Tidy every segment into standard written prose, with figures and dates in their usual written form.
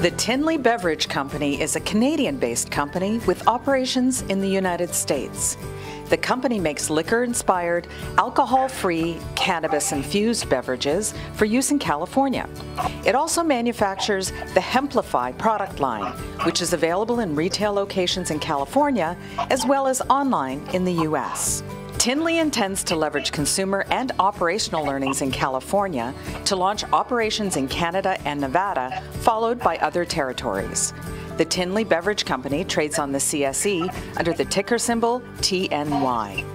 The Tinley Beverage Company is a Canadian-based company with operations in the United States. The company makes liquor-inspired, alcohol-free, cannabis-infused beverages for use in California. It also manufactures the Hemplify product line, which is available in retail locations in California as well as online in the U.S. Tinley intends to leverage consumer and operational learnings in California to launch operations in Canada and Nevada, followed by other territories. The Tinley Beverage Company trades on the CSE under the ticker symbol TNY.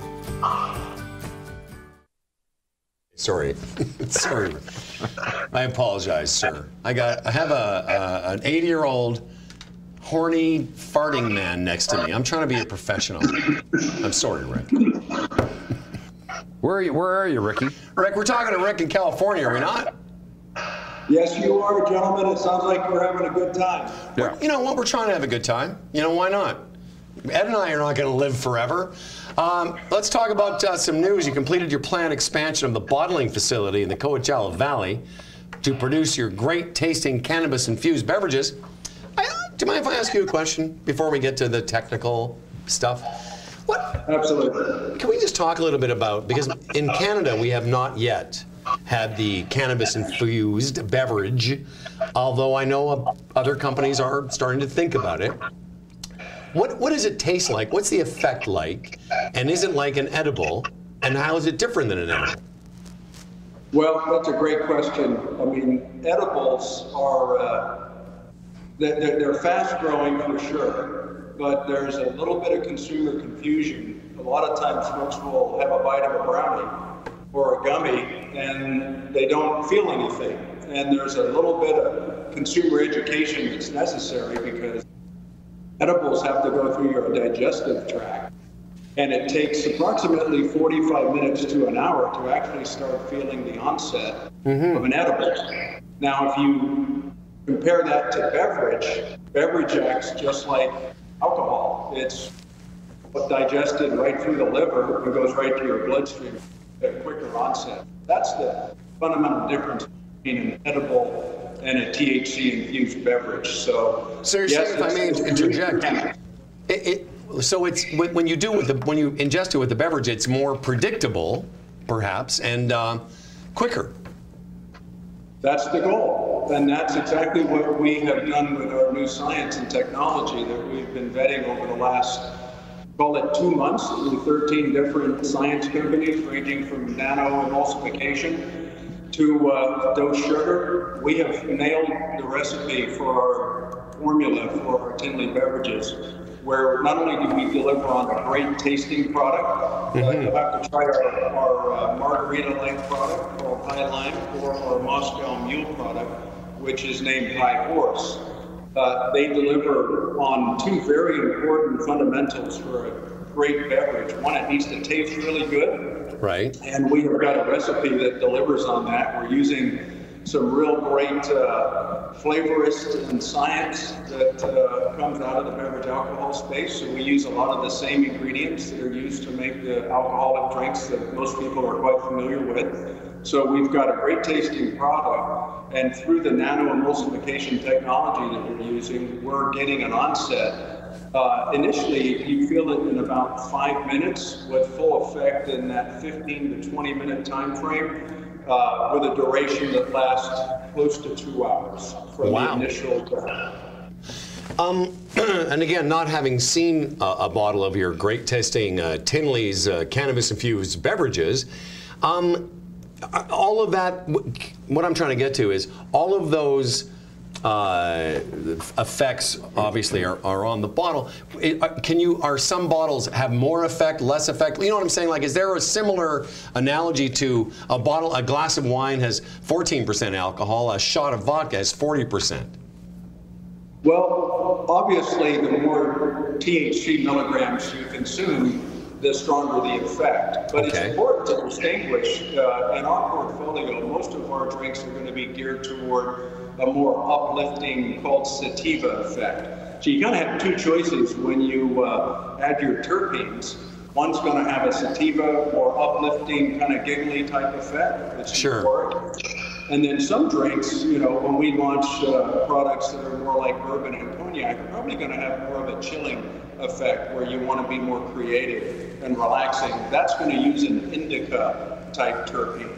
Sorry. Sorry. I apologize, sir. I have an 80-year-old horny farting man next to me. I'm trying to be a professional. I'm sorry, Rick. Where are you, Ricky? Rick, we're talking to Rick in California, are we not? Yes, you are, gentlemen. It sounds like you're having a good time. Yeah. You know what? We're trying to have a good time. You know, why not? Ed and I are not going to live forever. Let's talk about some news. You completed your planned expansion of the bottling facility in the Coachella Valley to produce your great tasting cannabis-infused beverages. Do you mind if I ask you a question before we get to the technical stuff? Absolutely. Can we just talk a little bit about, because in Canada we have not yet had the cannabis-infused beverage, although I know other companies are starting to think about it. What does it taste like? What's the effect like? And is it like an edible? And how is it different than an edible? Well, that's a great question. I mean, edibles are, they're fast-growing for sure, but there's a little bit of consumer confusion. A lot of times folks will have a bite of a brownie or a gummy and they don't feel anything. And there's a little bit of consumer education that's necessary because edibles have to go through your digestive tract. And it takes approximately 45 minutes to an hour to actually start feeling the onset of an edible. Now, if you compare that to beverage acts just like alcohol. It's digested right through the liver and goes right to your bloodstream at a quicker onset. That's the fundamental difference between an edible and a THC-infused beverage. So you're saying, if I may interject, so it's when you ingest it with the beverage, it's more predictable, perhaps, and quicker. That's the goal, and that's exactly what we have done with our new science and technology that we've been vetting over the last, call it 2 months, with 13 different science companies, ranging from nanoemulsification to dose sugar. We have nailed the recipe for our formula for our Tinley beverages, where not only do we deliver on a great tasting product, you'll have to try our margarita-like product called High Lime, or our Moscow Mule product, which is named High Horse. They deliver on two very important fundamentals for a great beverage. One, it needs to taste really good. Right. And we have got a recipe that delivers on that. We're using some real great flavorist and science that comes out of the beverage alcohol space. So we use a lot of the same ingredients that are used to make the alcoholic drinks that most people are quite familiar with. So we've got a great tasting product, and through the nanoemulsification technology that we're using, we're getting an onset. Initially, you feel it in about 5 minutes, with full effect in that 15 to 20 minute time frame, with a duration that lasts close to 2 hours from the initial and again, not having seen a bottle of your great tasting Tinley's cannabis-infused beverages, all of that, what I'm trying to get to is all of those effects obviously are on the bottle. Are some bottles have more effect, less effect? You know what I'm saying? Like, is there a similar analogy to a glass of wine has 14% alcohol, a shot of vodka has 40%? Well, obviously, the more THC milligrams you consume, the stronger the effect. But it's important to distinguish, in our portfolio, most of our drinks are going to be geared toward a more uplifting, called sativa effect. So you kind of have two choices when you add your terpenes. One's going to have a sativa or uplifting kind of giggly type effect. It's euphoric. And then some drinks, you know, when we launch products that are more like bourbon and cognac, are probably going to have more of a chilling effect where you want to be more creative and relaxing. That's going to use an indica-type terpene.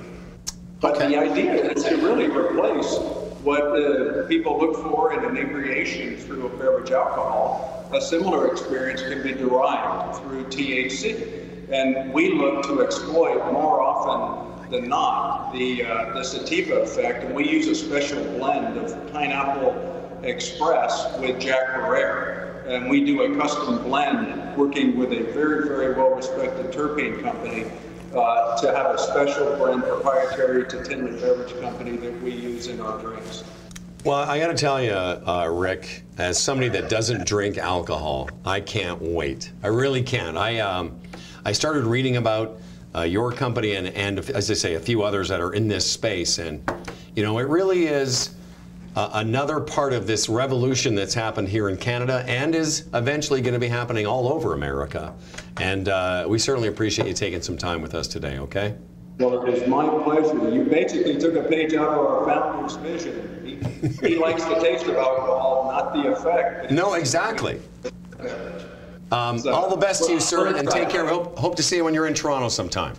But the idea is to really replace what people look for in inebriation through a beverage alcohol. A similar experience can be derived through THC. And we look to exploit more often than not the sativa effect, and we use a special blend of Pineapple Express with Jack Herrera. And we do a custom blend working with a very, very well-respected terpene company to have a special blend proprietary to Tinley Beverage Company that we use in our drinks. Well, I got to tell you, Rick, as somebody that doesn't drink alcohol, I can't wait. I really can't. I started reading about your company and, as I say, a few others that are in this space, and you know, it really is another part of this revolution that's happened here in Canada and is eventually going to be happening all over America. And we certainly appreciate you taking some time with us today, okay? Well, it is my pleasure. You basically took a page out of our founder's vision. He likes the taste of alcohol, not the effect. No, exactly. All the best to you, sir, and take care. Hope to see you when you're in Toronto sometime.